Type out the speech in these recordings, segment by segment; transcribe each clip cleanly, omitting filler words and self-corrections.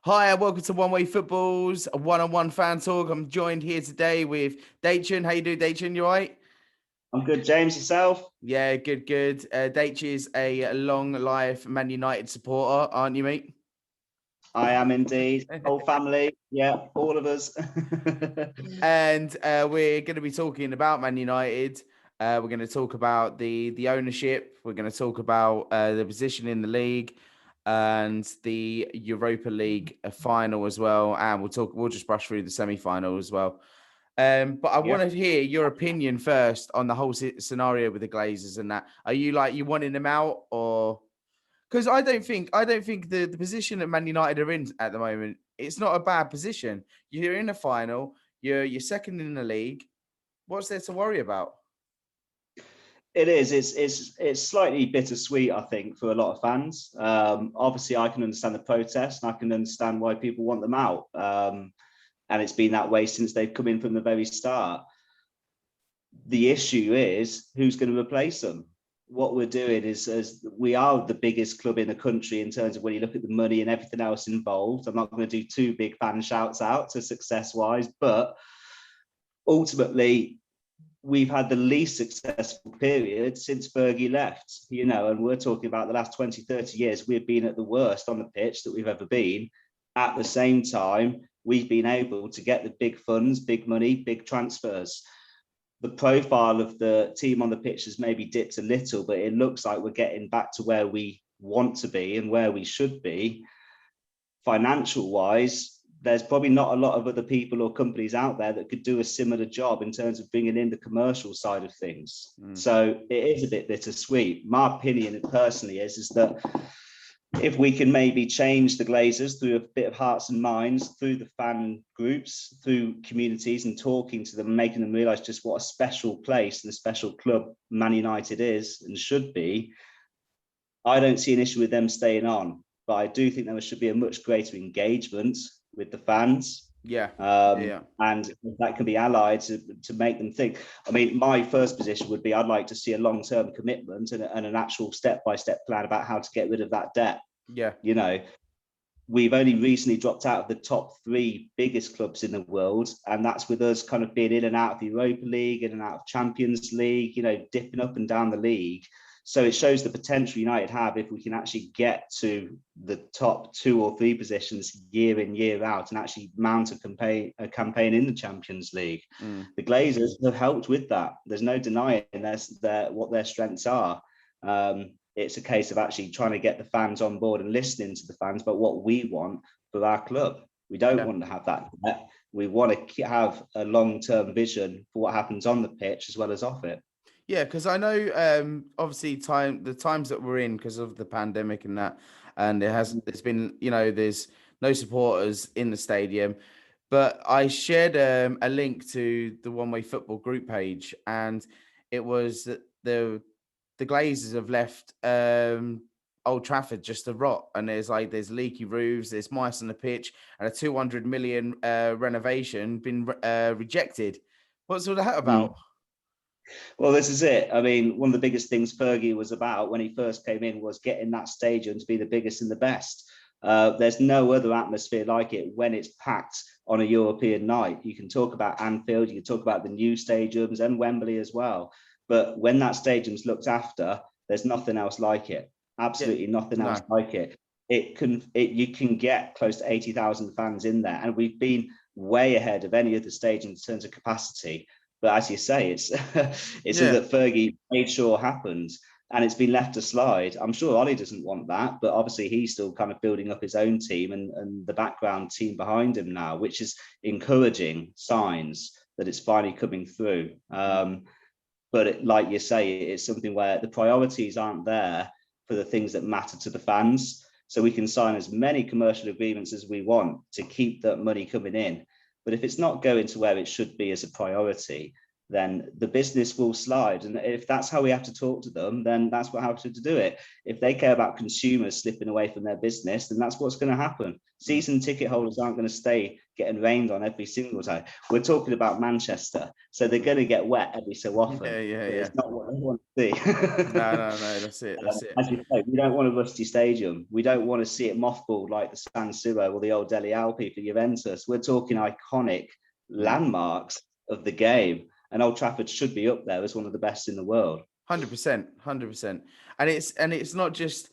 Hi, and welcome to oneWAY Football's one-on-one fan talk. I'm joined here today with Dachin. How you doing, Dachin? You all right? I'm good, James. Yourself? Yeah, good. Dachin is a long life Man United supporter, aren't you, mate? I am indeed. Whole family. Yeah, all of us. And we're going to be talking about Man United. We're going to talk about the ownership. We're going to talk about the position in the league and the Europa League final as well. And we'll just brush through the semi-final as well. But I want to hear your opinion first on the whole scenario with the Glazers and that. Are you wanting them out, or because I don't think the position that Man United are in at the moment, it's not a bad position. You're in a final. You're second in the league. What's there to worry about? It is. It's slightly bittersweet, I think, for a lot of fans. Obviously, I can understand the protest, and I can understand why people want them out. And it's been that way since they've come in from the very start. The issue is who's going to replace them. What we're doing is, as we are the biggest club in the country in terms of when you look at the money and everything else involved. I'm not going to do two big fan shouts out to success-wise, but ultimately, we've had the least successful period since Fergie left, and we're talking about the last 20, 30 years, we've been at the worst on the pitch that we've ever been. At the same time, we've been able to get the big funds, big money, big transfers. The profile of the team on the pitch has maybe dipped a little, but it looks like we're getting back to where we want to be and where we should be. Financial wise, there's probably not a lot of other people or companies out there that could do a similar job in terms of bringing in the commercial side of things. So it is a bit bittersweet. My opinion personally is that if we can maybe change the Glazers through a bit of hearts and minds, through the fan groups, through communities, and talking to them, making them realise just what a special place and a special club Man United is and should be, I don't see an issue with them staying on. But I do think there should be a much greater engagement with the fans. And that can be allied to make them think. I mean, my first position would be I'd like to see a long-term commitment and an actual step-by-step plan about how to get rid of that debt. We've only recently dropped out of the top three biggest clubs in the world, and that's with us kind of being in and out of the Europa League, in and out of Champions League, dipping up and down the league. So it shows the potential United have if we can actually get to the top 2 or 3 positions year in, year out, and actually mount a campaign in the Champions League. The Glazers have helped with that. There's no denying what their strengths are. It's a case of actually trying to get the fans on board and listening to the fans about what we want for our club. We don't want to have that. We want to have a long-term vision for what happens on the pitch as well as off it. Yeah, because I know, obviously, the times that we're in because of the pandemic and that, and there's been, there's no supporters in the stadium. But I shared a link to the oneWAY Football group page, and it was that the Glazers have left Old Trafford just to rot, and there's leaky roofs, there's mice on the pitch, and a 200 million renovation been rejected. What's all that about? Well, this is it. I mean, one of the biggest things Fergie was about when he first came in was getting that stadium to be the biggest and the best. There's no other atmosphere like it when it's packed on a European night. You can talk about Anfield, you can talk about the new stadiums and Wembley as well. But when that stadium's looked after, there's nothing else like it. Absolutely nothing else like it. You can get close to 80,000 fans in there, and we've been way ahead of any other stadium in terms of capacity. But as you say, it's something that Fergie made sure happened, and it's been left to slide. I'm sure Ollie doesn't want that, but obviously he's still kind of building up his own team and the background team behind him now, which is encouraging signs that it's finally coming through. But like you say, it's something where the priorities aren't there for the things that matter to the fans. So we can sign as many commercial agreements as we want to keep that money coming in. But if it's not going to where it should be as a priority, then the business will slide. And if that's how we have to talk to them, then that's what how to do it. If they care about consumers slipping away from their business, then that's what's going to happen. Season ticket holders aren't going to stay getting rained on every single time. We're talking about Manchester, so they're going to get wet every so often. Yeah. It's not what they want to see. No, that's it. As you say, we don't want a rusty stadium. We don't want to see it mothballed like the San Siro or the old Dele Alpi for Juventus. We're talking iconic landmarks of the game. And Old Trafford should be up there as one of the best in the world. 100%. And it's not just,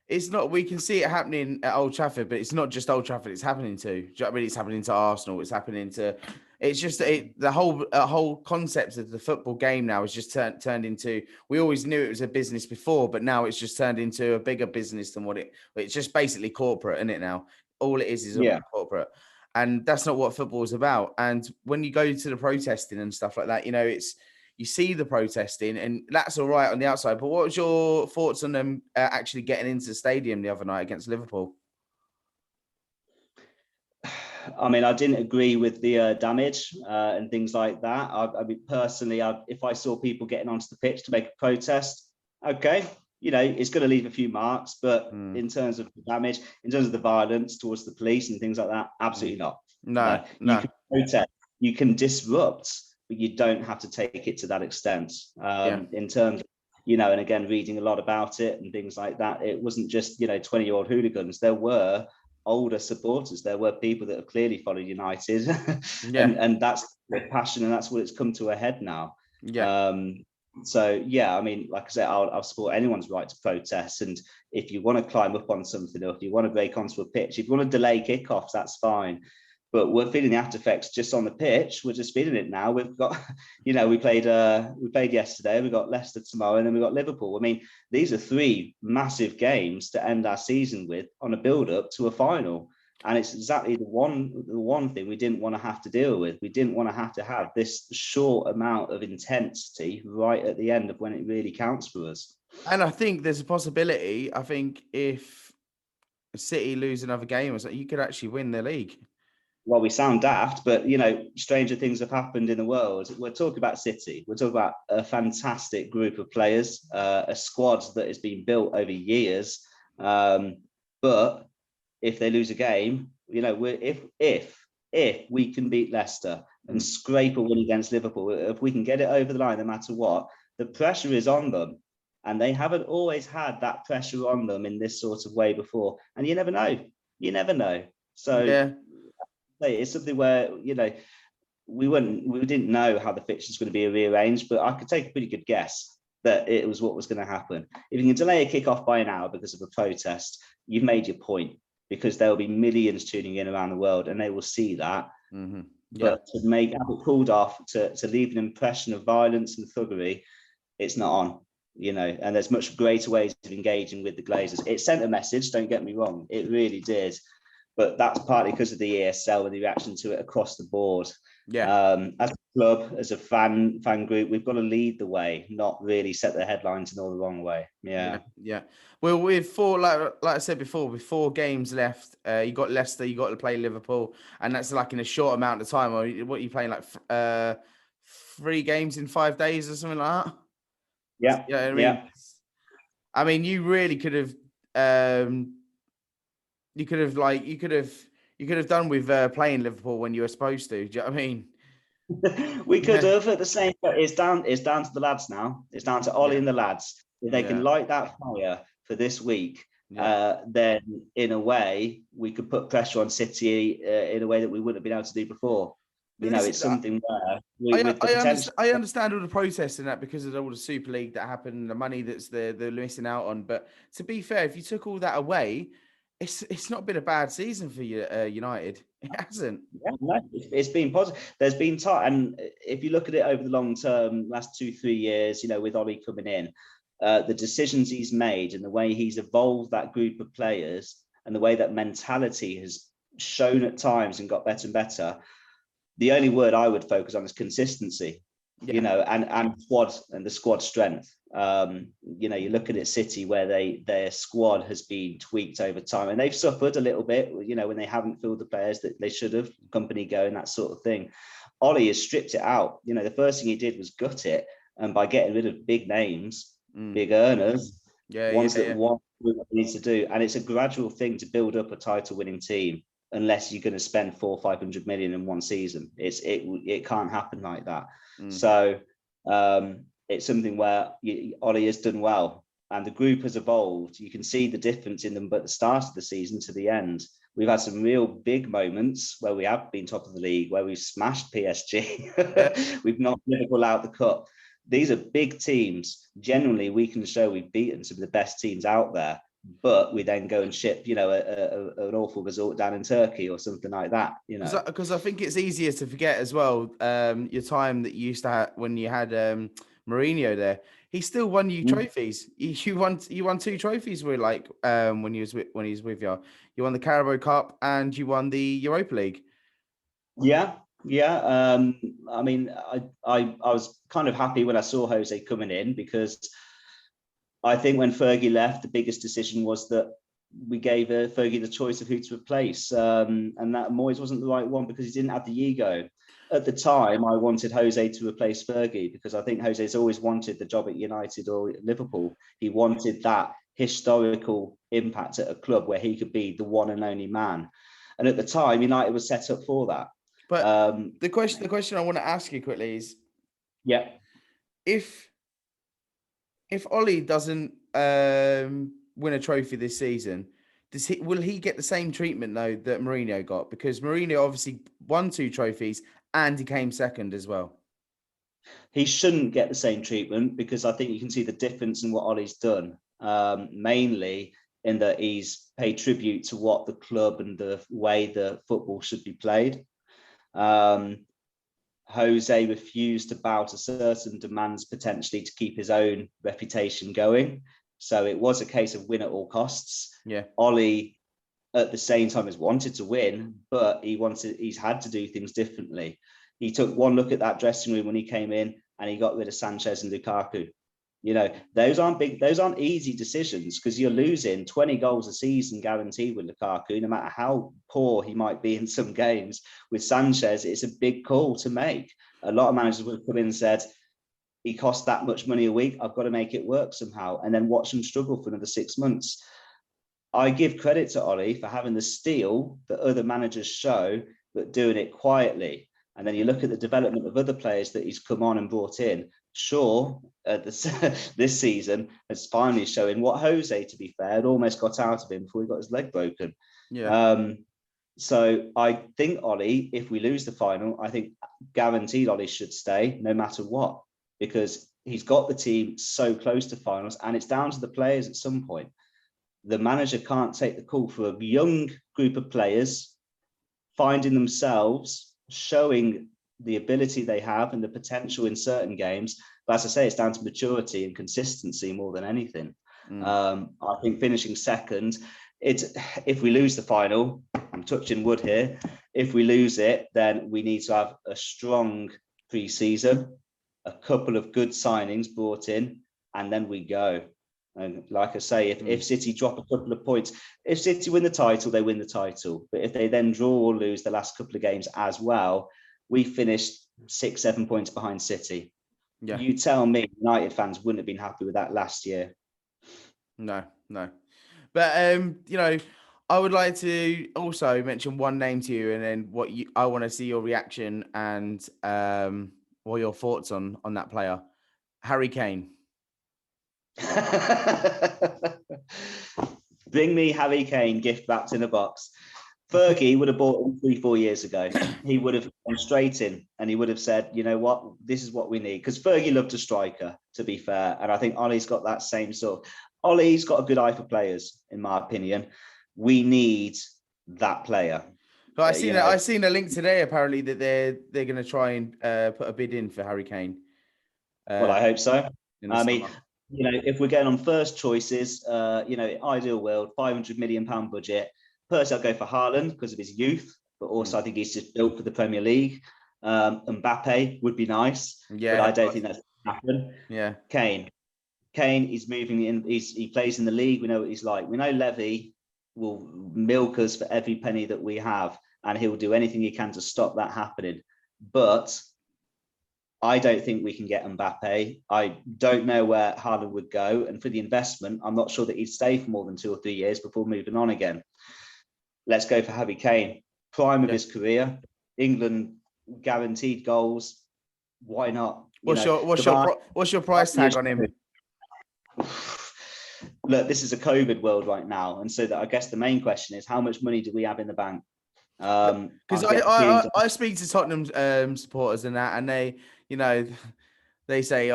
we can see it happening at Old Trafford, but it's not just Old Trafford it's happening to. Do you know what I mean? It's happening to Arsenal. It's happening to, it's just the whole concept of the football game now is just turned into, we always knew it was a business before, but now it's just turned into a bigger business than it's just basically corporate, isn't it now? All it is about corporate. And that's not what football is about. And when you go to the protesting and stuff like that, you see the protesting, and that's all right on the outside. But what was your thoughts on them actually getting into the stadium the other night against Liverpool? I mean, I didn't agree with the damage and things like that. I mean, personally, if I saw people getting onto the pitch to make a protest, okay, it's going to leave a few marks, but in terms of the damage, in terms of the violence towards the police and things like that, absolutely not. No. You can protest, you can disrupt, but you don't have to take it to that extent. In terms of, and again, reading a lot about it and things like that, it wasn't just, 20-year-old hooligans. There were older supporters. There were people that have clearly followed United and that's their passion, and that's what it's come to a head now. So I mean, like I said, I'll support anyone's right to protest. And if you want to climb up on something, or if you want to break onto a pitch, if you want to delay kickoffs, that's fine. But we're feeling the after effects just on the pitch. We're just feeling it now. We've got, we played yesterday. We've got Leicester tomorrow, and then we've got Liverpool. I mean, these are 3 massive games to end our season with on a build-up to a final. And it's exactly the one thing we didn't want to have to deal with. We didn't want to have this short amount of intensity right at the end of when it really counts for us. And I think there's a possibility. I think if City lose another game or something, you could actually win the league. Well, we sound daft, but stranger things have happened in the world. We're talking about City. We're talking about a fantastic group of players, a squad that has been built over years. But if they lose a game, if we can beat Leicester and scrape a win against Liverpool, if we can get it over the line, no matter what, the pressure is on them. And they haven't always had that pressure on them in this sort of way before. And you never know. So it's something where, we didn't know how the fixture was going to be rearranged, but I could take a pretty good guess that it was what was going to happen. If you can delay a kickoff by an hour because of a protest, you've made your point, because there will be millions tuning in around the world and they will see that. But to have it pulled off, to leave an impression of violence and thuggery, it's not on. And there's much greater ways of engaging with the Glazzers. It sent a message, don't get me wrong, it really did. But that's partly because of the ESL and the reaction to it across the board. As a club, as a fan group, we've got to lead the way, not really set the headlines in all the wrong way. Well, with 4, like I said before, with 4 games left, you got Leicester, you got to play Liverpool, and that's like in a short amount of time. Or what are you playing, like 3 games in 5 days or something like that? I mean, you really could have. You could have done with playing Liverpool when you were supposed to. Do you know what I mean? We could have. At the same time, it's down to the lads now. It's down to Ollie and the lads. If they can light that fire for this week, then in a way we could put pressure on City in a way that we wouldn't have been able to do before. It's something where I understand all the protests and that because of all the Super League that happened, the money that's they're missing out on. But to be fair, if you took all that away, it's not been a bad season for you, United. It hasn't. It's been positive. There's been time, and if you look at it over the long term, last 2-3 years, with Ollie coming in, the decisions he's made and the way he's evolved that group of players and the way that mentality has shown at times and got better and better. The only word I would focus on is consistency. And squad and the squad strength. You look at it, City, where their squad has been tweaked over time, and they've suffered a little bit, when they haven't filled the players that they should have, company going, that sort of thing. Ollie has stripped it out. You know, the first thing he did was gut it, and by getting rid of big names, big earners, ones that want what he needs to do, and it's a gradual thing to build up a title-winning team. Unless you're going to spend 400 or 500 million in one season, it can't happen like that. So it's something where Ollie has done well, and the group has evolved. You can see the difference in them, but the start of the season to the end, we've had some real big moments where we have been top of the league, where we've smashed PSG. We've knocked Liverpool out the cup. These are big teams. Generally, we can show we've beaten some of the best teams out there, but we then go and ship, you know, an awful result down in Turkey or something like that, you know. Because I think it's easier to forget as well, your time that you used to have when you had Mourinho there. He still won you trophies. You won 2 trophies with when he was with you. You won the Carabao Cup and you won the Europa League. Yeah. I mean, I was kind of happy when I saw Jose coming in, because I think when Fergie left, the biggest decision was that we gave Fergie the choice of who to replace, and that Moyes wasn't the right one because he didn't have the ego. At the time, I wanted Jose to replace Fergie because I think Jose's always wanted the job at United or Liverpool. He wanted that historical impact at a club where he could be the one and only man. And at the time, United was set up for that. But the question I want to ask you quickly is, if Ollie doesn't win a trophy this season, will he get the same treatment though that Mourinho got? Because Mourinho obviously won 2 trophies and he came second as well. He shouldn't get the same treatment, because I think you can see the difference in what Ollie's done, mainly in that he's paid tribute to what the club and the way the football should be played. Jose refused to bow to certain demands potentially to keep his own reputation going. So it was a case of win at all costs. Yeah. Ollie, at the same time, has wanted to win, but he's had to do things differently. He took one look at that dressing room when he came in and he got rid of Sanchez and Lukaku. You know, those aren't easy decisions, because you're losing 20 goals a season guaranteed with Lukaku, no matter how poor he might be in some games. With Sanchez, it's a big call to make. A lot of managers would have come in and said, he costs that much money a week, I've got to make it work somehow, and then watch him struggle for another 6 months. I give credit to Ollie for having the steel that other managers show, but doing it quietly. And then you look at the development of other players that he's come on and brought in. Shaw, this season, is finally showing what Jose, to be fair, had almost got out of him before he got his leg broken. Yeah. So I think Ollie, if we lose the final, I think guaranteed Ollie should stay no matter what, because he's got the team so close to finals, and it's down to the players at some point. The manager can't take the call for a young group of players finding themselves, showing the ability they have and the potential in certain games. But as I say, it's down to maturity and consistency more than anything. I think finishing second, if we lose the final, I'm touching wood here, if we lose it, then we need to have a strong pre-season, a couple of good signings brought in, and then we go. And like I say, if City drop a couple of points, if City win the title, they win the title. But if they then draw or lose the last couple of games as well, we finished 6-7 points behind City. Yeah. You tell me United fans wouldn't have been happy with that last year. No. But, you know, I would like to also mention one name to you, and then I want to see your reaction and what your thoughts on that player, Harry Kane. Bring me Harry Kane gift wrapped in a box. Fergie would have bought him 3-4 years ago. He would have gone straight in and he would have said, you know what, this is what we need. Because Fergie loved a striker, to be fair. And I think Ollie's got that same sort. Ollie's got a good eye for players, in my opinion. We need that player. But I seen a link today, apparently, that they're going to try and put a bid in for Harry Kane. Well, I hope so. I mean, you know, if we're going on first choices, you know, ideal world, £500 million budget. Personally, I'll go for Haaland because of his youth, but also I think he's just built for the Premier League. Mbappe would be nice, but I don't think that's going to happen. Yeah. Kane is moving in. He plays in the league. We know what he's like. We know Levy will milk us for every penny that we have, and he'll do anything he can to stop that happening. but I don't think we can get Mbappe. I don't know where Haaland would go. And for the investment, I'm not sure that he'd stay for more than 2 or 3 years before moving on again. Let's go for Harry Kane. Prime of his career. England guaranteed goals. Why not? What's your price tag on him? Look, this is a COVID world right now. And so that I guess the main question is, how much money do we have in the bank? Because I speak to Tottenham supporters and that, and they, you know, they say,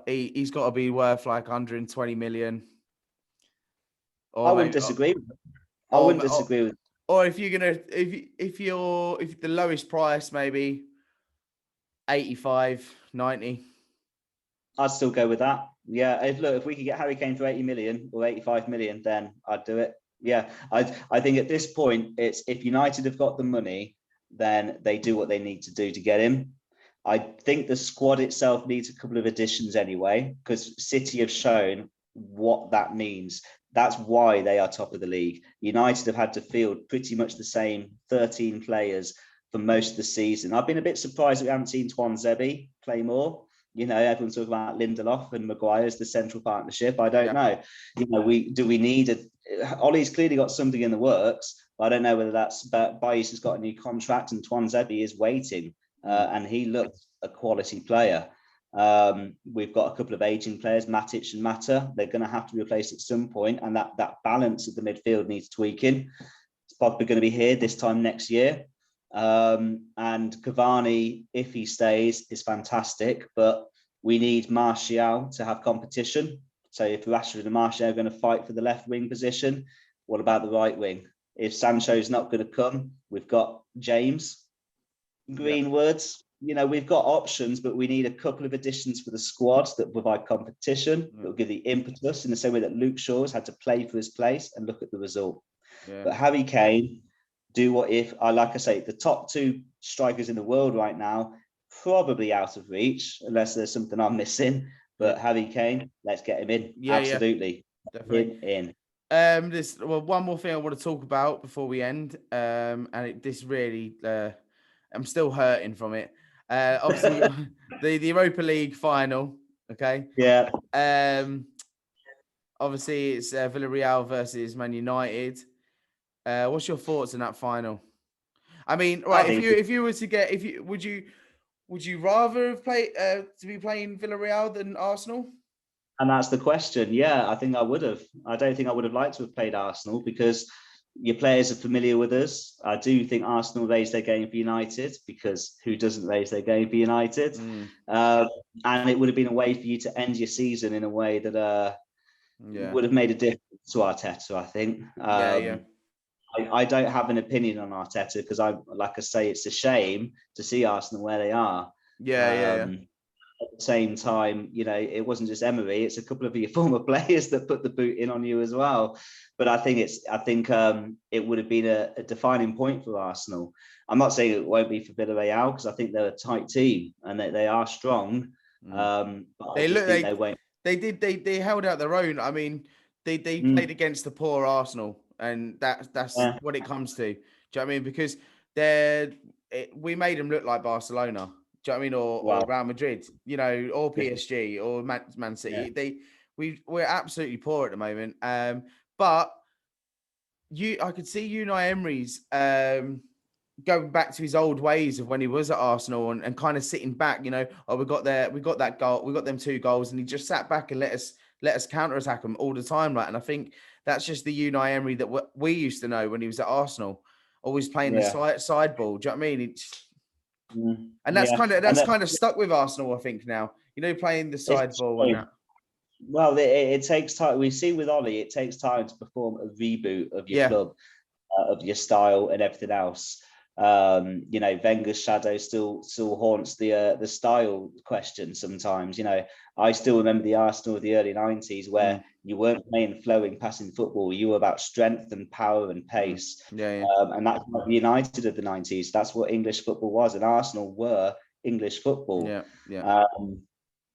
he's got to be worth like 120 million. Or I wouldn't disagree. I wouldn't disagree with. Or if you're gonna, if the lowest price, maybe 85, 90. I'd still go with that. Yeah, if we could get Harry Kane for 80 million or 85 million, then I'd do it. Yeah, I think at this point, it's if United have got the money, then they do what they need to do to get him. I think the squad itself needs a couple of additions anyway, because City have shown what that means. That's why they are top of the league. United have had to field pretty much the same 13 players for most of the season. I've been a bit surprised that we haven't seen Tuanzebe play more. You know, everyone's talking about Lindelof and Maguire as the central partnership. I don't know. You know, we need Ollie's clearly got something in the works, but I don't know whether that's Baez has got a new contract and Tuanzebe is waiting, and he looks a quality player. We've got a couple of aging players, Matic and Mata. They're going to have to be replaced at some point, and that balance of the midfield needs tweaking. It's probably going to be here this time next year. And Cavani, if he stays, is fantastic, but we need Martial to have competition. So if Rashford and Martial are going to fight for the left wing position, what about the right wing? If Sancho's not going to come, we've got James, Greenwood. You know, we've got options, but we need a couple of additions for the squad that provide competition, that will give the impetus in the same way that Luke Shaw's had to play for his place and look at the result. But Harry Kane, like I say, the top 2 strikers in the world right now, probably out of reach, unless there's something I'm missing. But Harry Kane, let's get him in. Absolutely. Definitely. In. One more thing I want to talk about before we end. This really, I'm still hurting from it. Obviously, the Europa League final. Okay. Yeah. Obviously, it's Villarreal versus Man United. What's your thoughts on that final? I mean, right? If you were to get, would you rather have played to be playing Villarreal than Arsenal? And that's the question. Yeah, I think I would have. I don't think I would have liked to have played Arsenal because your players are familiar with us. I do think Arsenal raised their game for United, because who doesn't raise their game for United? And it would have been a way for you to end your season in a way that would have made a difference to Arteta, I think. I don't have an opinion on Arteta because like I say, it's a shame to see Arsenal where they are. At the same time, you know, it wasn't just Emery; it's a couple of your former players that put the boot in on you as well. But I think it would have been a defining point for Arsenal. I'm not saying it won't be for Villarreal, because I think they're a tight team and they are strong. But they held out their own. I mean, they played against the poor Arsenal, and that's what it comes to. Do you know what I mean? Because we made them look like Barcelona. Do you know what I mean? Or Real Madrid, you know, or PSG or Man City. We're absolutely poor at the moment. But I could see Unai Emery's going back to his old ways of when he was at Arsenal and kind of sitting back. You know, we got that goal, we got them 2 goals, and he just sat back and let us counter-attack them all the time. Like, and I think that's just the Unai Emery that we used to know when he was at Arsenal, always playing the side ball. Do you know what I mean? And that's kind of stuck with Arsenal, I think, now. You know, playing the side ball and that. Well, it takes time. We see with Ollie, it takes time to perform a reboot of your club, of your style and everything else. You know, Wenger's shadow still haunts the style question sometimes. You know, I still remember the Arsenal of the early 90s where you weren't playing flowing passing football. You were about strength and power and pace. And that's what the United of the 90s. That's what English football was, and Arsenal were English football. And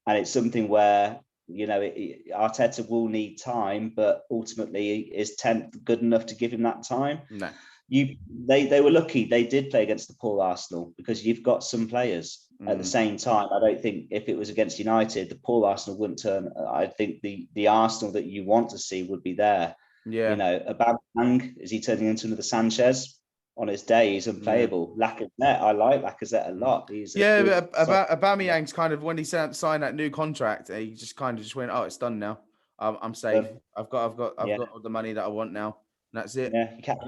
it's something where, you know, Arteta will need time, but ultimately, is 10th good enough to give him that time? No. They were lucky they did play against the poor Arsenal, because you've got some players at the same time. I don't think if it was against United, the poor Arsenal wouldn't turn. I think the Arsenal that you want to see would be there. Yeah. You know, Aubameyang, is he turning into another Sanchez? On his day, he's unplayable. Lacazette, I like Lacazette a lot. But Aubameyang's kind of, when he signed that new contract, he just kind of just went, "Oh, it's done now. I'm safe. I've got all the money that I want now. And that's it. Yeah, you can't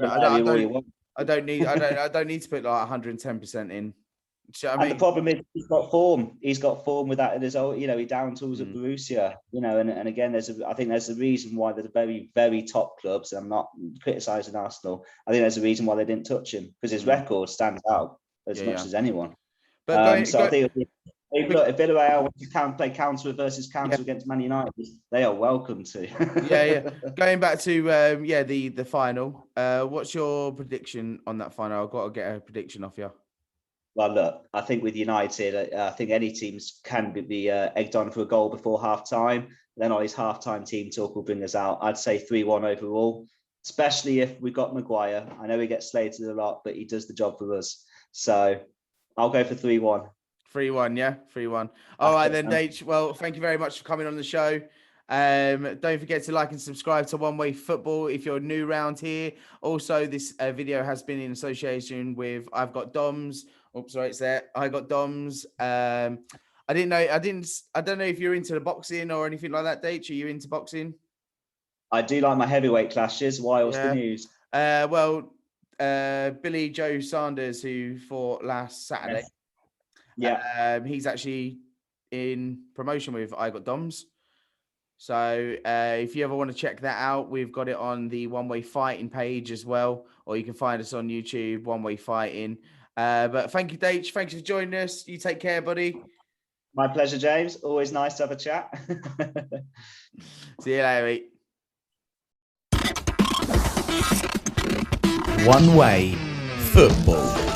I don't need to put like 110% in." You know what I mean? The problem is he's got form. He's got form with that in his own. You know, he down tools at Borussia. You know, and again, I think there's a reason why they're the very, very top clubs. And I'm not criticising Arsenal. I think there's a reason why they didn't touch him, because his record stands out as much as anyone. But I think if Villarreal want to play counter versus counter against Man United, they are welcome to. Going back to the final. What's your prediction on that final? I've got to get a prediction off you. Well, look, I think with United, I think any teams can be egged on for a goal before half-time. Then Ollie's half-time team talk will bring us out. I'd say 3-1 overall, especially if we've got Maguire. I know he gets slated a lot, but he does the job for us. So I'll go for 3-1. 3-1, yeah? 3-1. All right then, Dave. Well, thank you very much for coming on the show. Don't forget to like and subscribe to OneWAY Football if you're new around here. Also, this video has been in association with IGOTDOMS. Oops, sorry, it's there. IGOTDOMS. I don't know if you're into the boxing or anything like that, Dave. Are you into boxing? I do like my heavyweight clashes. Why? What's the news? Billy Joe Sanders, who fought last Saturday. Yeah. He's actually in promotion with IGOTDOMS. So if you ever want to check that out, we've got it on the OneWAY Fighting page as well, or you can find us on YouTube, OneWAY Fighting. But thank you, Dave. Thanks for joining us. You take care, buddy. My pleasure, James. Always nice to have a chat. See you later, mate. OneWAY Football.